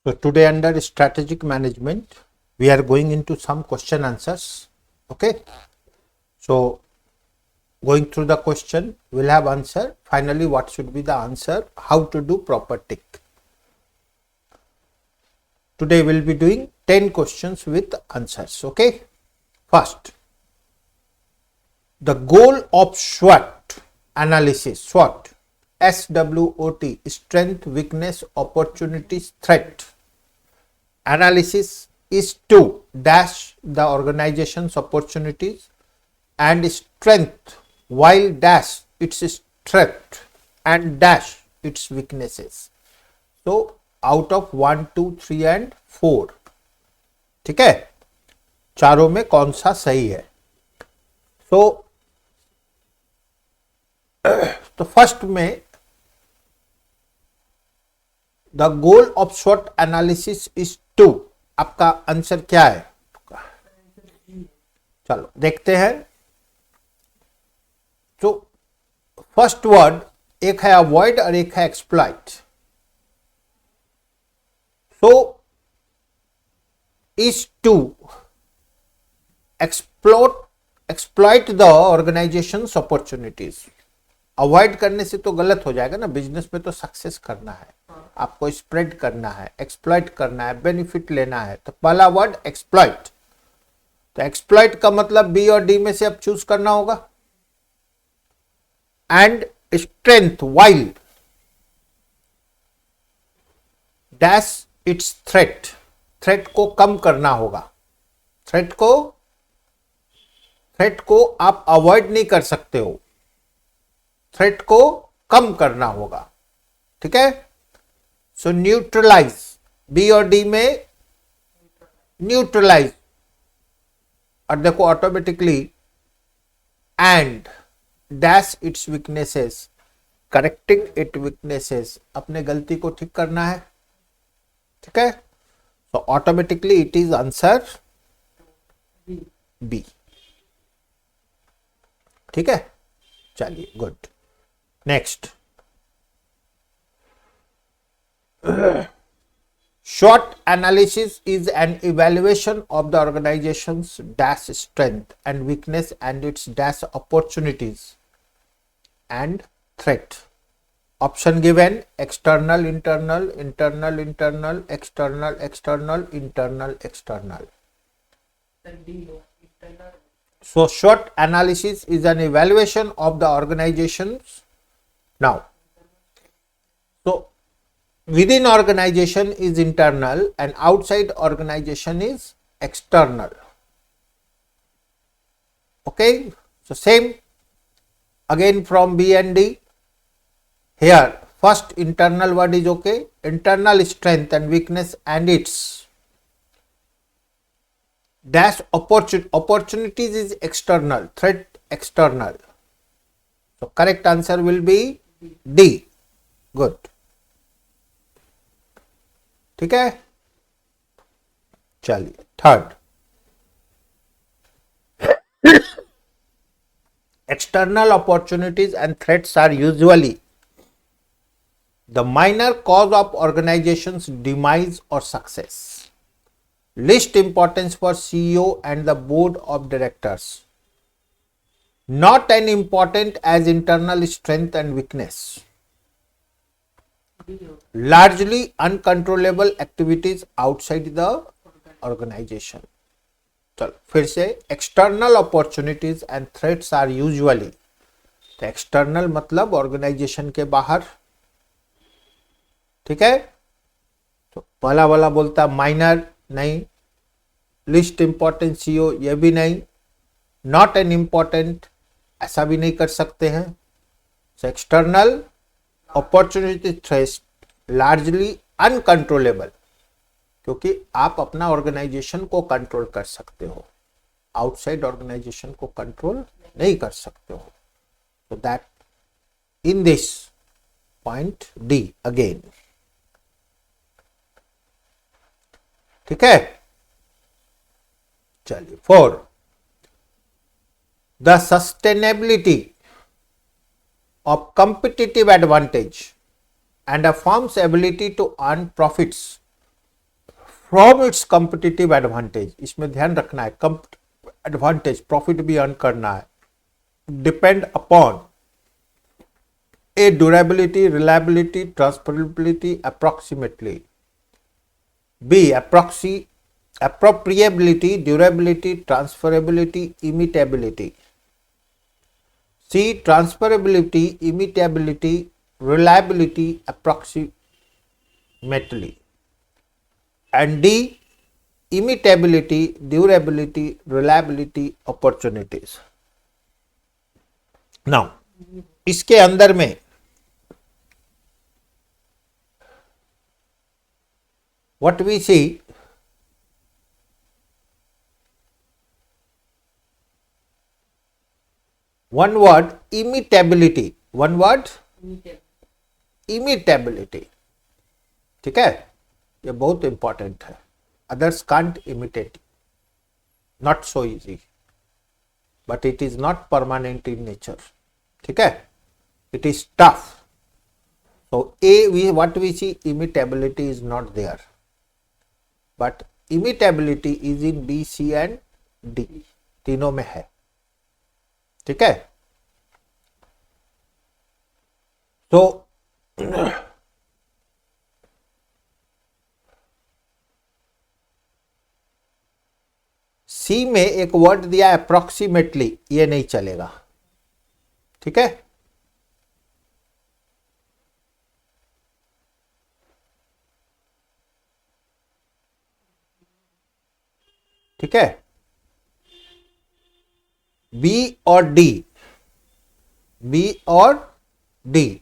So today under strategic management, we are going into some question answers. Okay. So going through the question, we'll have answer. Finally, what should be the answer? How to do proper tick. Today we'll be doing 10 questions with answers. Okay. First, the goal of SWOT analysis. SWOT. SWOT. Strength, weakness, opportunities, threat. Analysis is to dash the organization's opportunities and strength while dash its strength and dash its weaknesses. So out of 1, 2, 3 and 4, ठीक है, चारों में कौन सा सही है? तो first में the goal of SWOT analysis is to, आपका आंसर क्या है? चलो देखते हैं. तो फर्स्ट वर्ड एक है अवॉइड और एक है exploit. So is to exploit the organisation's opportunities. Avoid करने से तो गलत हो जाएगा ना, बिजनेस में तो सक्सेस करना है, आपको स्प्रेड करना है, एक्सप्लॉइट करना है, बेनिफिट लेना है. तो पहला वर्ड एक्सप्लॉइट. तो एक्सप्लॉइट का मतलब बी और डी में से अब चूज करना होगा. And strength while dash it's threat. Threat को कम करना होगा. थ्रेट को आप अवॉइड नहीं कर सकते हो, थ्रेट को कम करना होगा. ठीक है. सो न्यूट्रलाइज, बी और डी में न्यूट्रलाइज. और देखो automatically and dash its weaknesses, correcting it weaknesses, अपने गलती को ठीक करना है. ठीक है. So automatically it is answer B. ठीक है. चलिए good. Next, SWOT analysis is an evaluation of the organization's dash strength and weakness and its dash opportunities and threat. Option given: external, internal, internal, internal, external, external, internal, external. So SWOT analysis is an evaluation of the organization's. Now, so within organization is internal and outside organization is external. Okay. So same again from B and D. Here first internal word is okay. Internal strength and weakness and its dash opportunities is external, threat external. So correct answer will be D. Good. ठीक है. चलिए third, external opportunities and threats are usually the minor cause of organization's demise or success. Least importance for CEO and the board of directors. Not as important as internal strength and weakness. Largely uncontrollable activities outside the organization. चलो फिर से, external opportunities and threats are usually. तो external मतलब organisation के बाहर. ठीक है. तो पहला वाला बोलता माइनर नहीं, लिस्ट इंपॉर्टेंट सीओ ये भी नहीं, नॉट एन इंपॉर्टेंट ऐसा भी नहीं कर सकते हैं. So external opportunity threat largely uncontrollable, क्योंकि आप अपना ऑर्गेनाइजेशन को कंट्रोल कर सकते हो, आउटसाइड ऑर्गेनाइजेशन को कंट्रोल नहीं कर सकते हो. So that in this point D again. ठीक है. चलिए 4, the sustainability of competitive advantage and a firm's ability to earn profits from its competitive advantage, इसमें ध्यान रखना है, एडवांटेज प्रॉफिट भी अर्न करना है, depend upon a durability, reliability, transferability, approximately, B appropriability, durability, transferability, imitability, C transferability, imitability, reliability, approximately, and D imitability, durability, reliability, opportunities. Now इसके अंदर में what we see, one word imitability, one word imitability, ठीक है, ये बहुत important है. Others can't imitate, not so easy, but it is not permanent in nature, ठीक है, it is tough. So what we see, imitability is not there, but imitability is in B, C and D, तीनों में है, ठीक है. तो सी में एक वर्ड दिया अप्रोक्सीमेटली, ये नहीं चलेगा, ठीक है. ठीक है, बी और डी, बी और डी.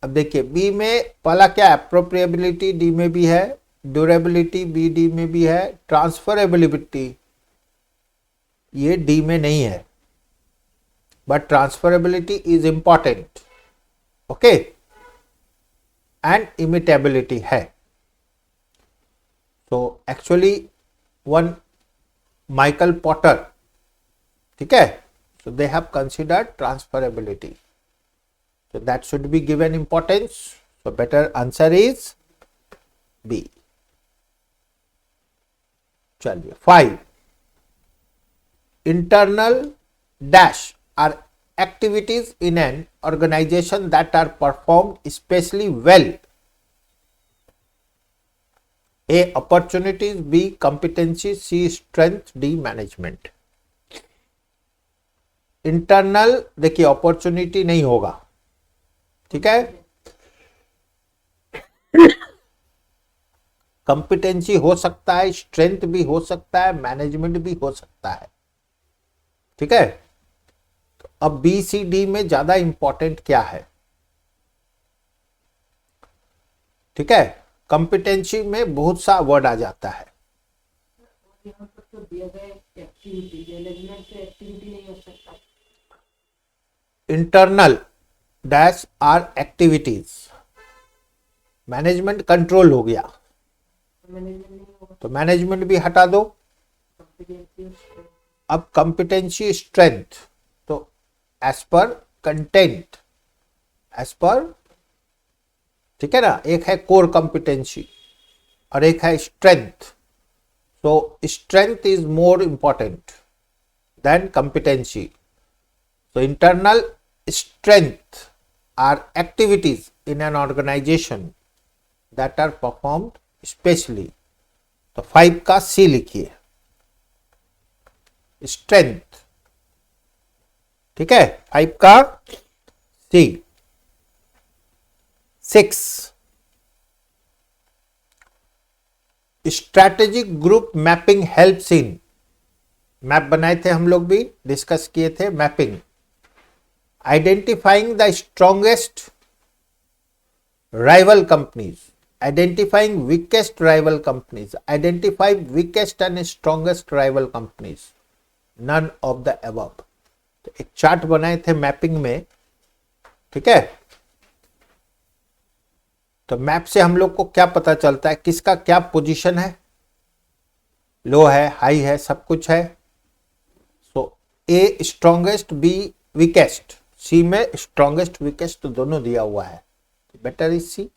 अब देखिए बी में पहला क्या, अप्रोप्रिएबिलिटी डी में भी है, ड्यूरेबिलिटी बी डी में भी है, ट्रांसफरेबिलिटी ये डी में नहीं है, but transferability is important, okay, and imitability है. तो एक्चुअली वन माइकल पॉटर, ठीक है, so they have considered transferability, so that should be given importance. So better answer is B. चलिए 5, internal dash are activities in an organization that are performed especially well. A opportunities, B competency, C strength, D management. Internal देखिए opportunity नहीं होगा, ठीक है, competency हो सकता है, strength भी हो सकता है, मैनेजमेंट भी हो सकता है, ठीक है. तो अब बी सी डी में ज्यादा इंपॉर्टेंट क्या है, ठीक है, कंपिटेंसी में बहुत सा वर्ड आ जाता है. यहाँ पर तो दिया गया एक्टिविटी, मैनेजमेंट से एक्टिविटी नहीं हो सकता. Internal dash R activities, management control हो गया, मैनेजमेंट नहीं होगा, तो मैनेजमेंट भी हटा दो. अब कंपिटेंसी स्ट्रेंथ, तो एज पर कंटेंट, एज पर, ठीक है ना, एक है कोर कंपिटेंसी और एक है strength. So strength is more important than competency. So internal strength are activities in an organization that are performed specially. तो 5 का C लिखिए, स्ट्रेंथ, ठीक है, 5 का C. 6, strategic group mapping helps in, map बनाए थे हम लोग, भी डिस्कस किए थे mapping. Identifying the strongest rival companies, identifying weakest rival companies, identify weakest and strongest rival companies, none of the above. तो एक चार्ट बनाए थे मैपिंग में, ठीक है. तो मैप से हम लोग को क्या पता चलता है, किसका क्या पोजीशन है, लो है, हाई है, सब कुछ है. सो ए स्ट्रॉन्गेस्ट, बी वीकेस्ट, सी में स्ट्रॉन्गेस्ट वीकेस्ट दोनों दिया हुआ है, बेटर इज सी.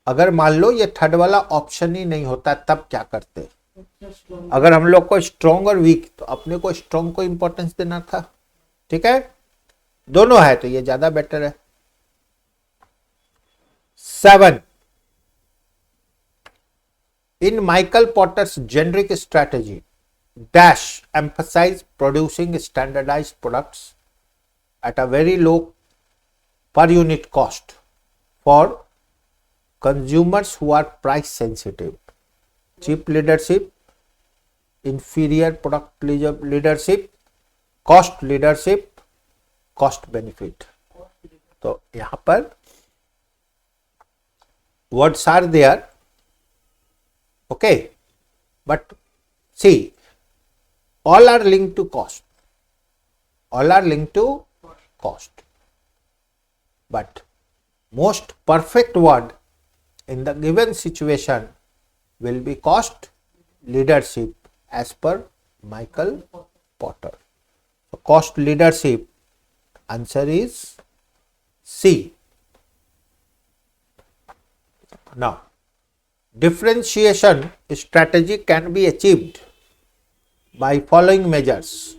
अगर मान लो ये थर्ड वाला ऑप्शन ही नहीं होता तब क्या करते? अच्छा स्ट्रॉन्ग अगर हम लोग को स्ट्रॉन्ग और वीक, तो अपने को स्ट्रॉन्ग को इंपॉर्टेंस देना था। ठीक है, दोनों है तो ये ज्यादा बेटर है। 7, in Michael Porter's generic strategy, dash emphasize producing standardized products at a very low per unit cost for consumers who are price sensitive. Cheap leadership, inferior product leadership, cost leadership, cost benefit. तो यहां पर words are there, okay, but see, all are linked to cost, all are linked to cost, but most perfect word in the given situation will be cost leadership as per Michael Porter. So cost leadership, answer is C. Now differentiation strategy can be achieved by following measures.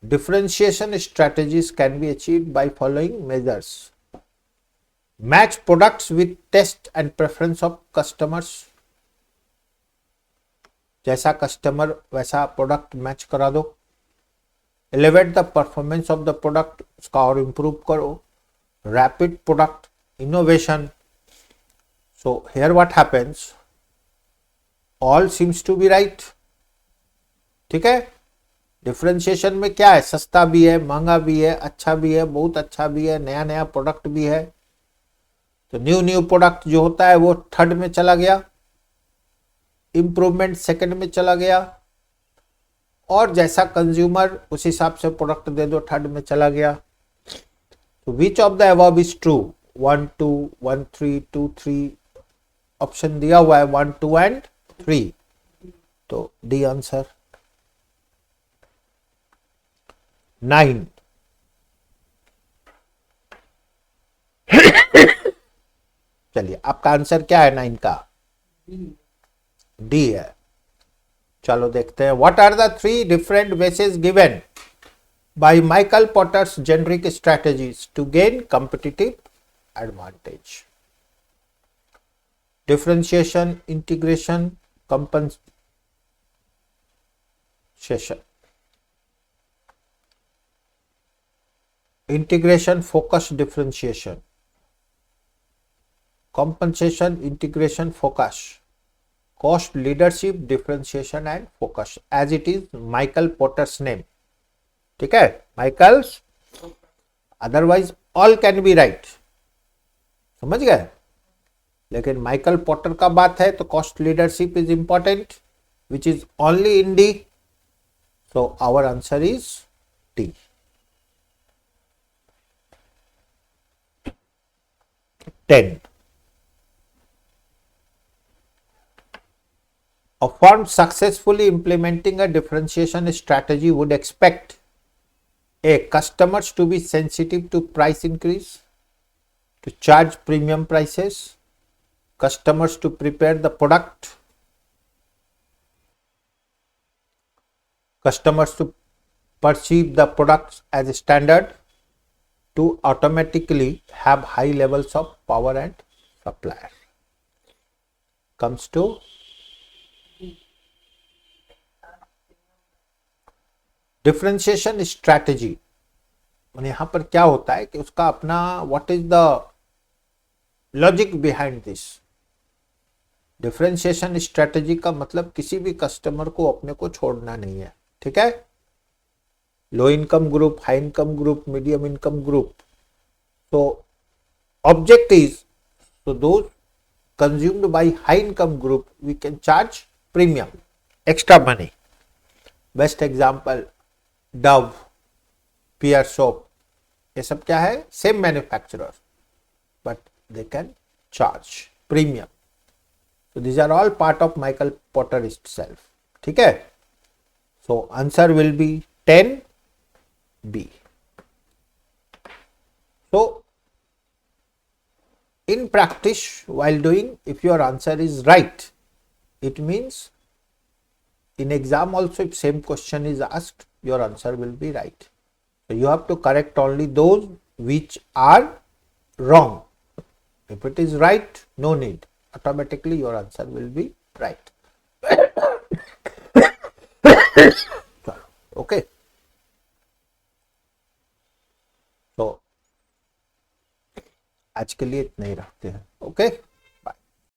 Differentiation strategies can be achieved by following measures. Match products with taste and preference of customers. जैसा customer वैसा product match करा दो. Elevate the performance of the product, उसका और improve करो. Rapid product innovation. So here what happens? All seems to be right. ठीक है, differentiation में क्या है? सस्ता भी है, महंगा भी है, अच्छा भी है, बहुत अच्छा भी है, नया नया प्रोडक्ट भी है. तो न्यू प्रोडक्ट जो होता है वो थर्ड में चला गया, इंप्रूवमेंट सेकंड में चला गया, और जैसा कंज्यूमर उस हिसाब से प्रोडक्ट दे दो, थर्ड में चला गया. तो which of the above is true? 1 2 1 3 2 3 option दिया हुआ है 1 2 एंड 3. तो डी आंसर. 9, चलिए आपका आंसर क्या है 9 का? डी है. चलो देखते हैं. What are the 3 different ways given by Michael Porter's generic strategies to gain competitive advantage? Differentiation, integration, compensation. Integration, focus, differentiation. compensation, integration, focus. Cost leadership, differentiation and focus, as it is Michael Porter's name. ठीक है, Michael's, otherwise all can be right. समझ गए? लेकिन Michael Potter का बात है तो cost leadership is important, which is only in D. So our answer is D. 10. A firm successfully implementing a differentiation strategy would expect a customers to be sensitive to price increase, to charge premium prices, customers to prepare the product, customers to perceive the products as standard, to automatically have high levels of power and supplier. Comes to differentiation strategy. यहां पर क्या होता है कि उसका अपना what is the logic behind this. Differentiation strategy का मतलब किसी भी कस्टमर को अपने को छोड़ना नहीं है. ठीक है, low income group, high income group, medium income group. तो object is, so those consumed by high income group we can charge premium, extra money. Best example Dove, Pear soap, ये सब क्या है? Same manufacturer but they can charge premium. So these are all part of Michael Porter itself. ठीक है, so answer will be 10B. So in practice, while doing, if your answer is right, it means in exam also if same question is asked, your answer will be right. So you have to correct only those which are wrong. If it is right, no need, automatically your answer will be right. Okay, तो आज के लिए इतना ही रखते हैं. Okay.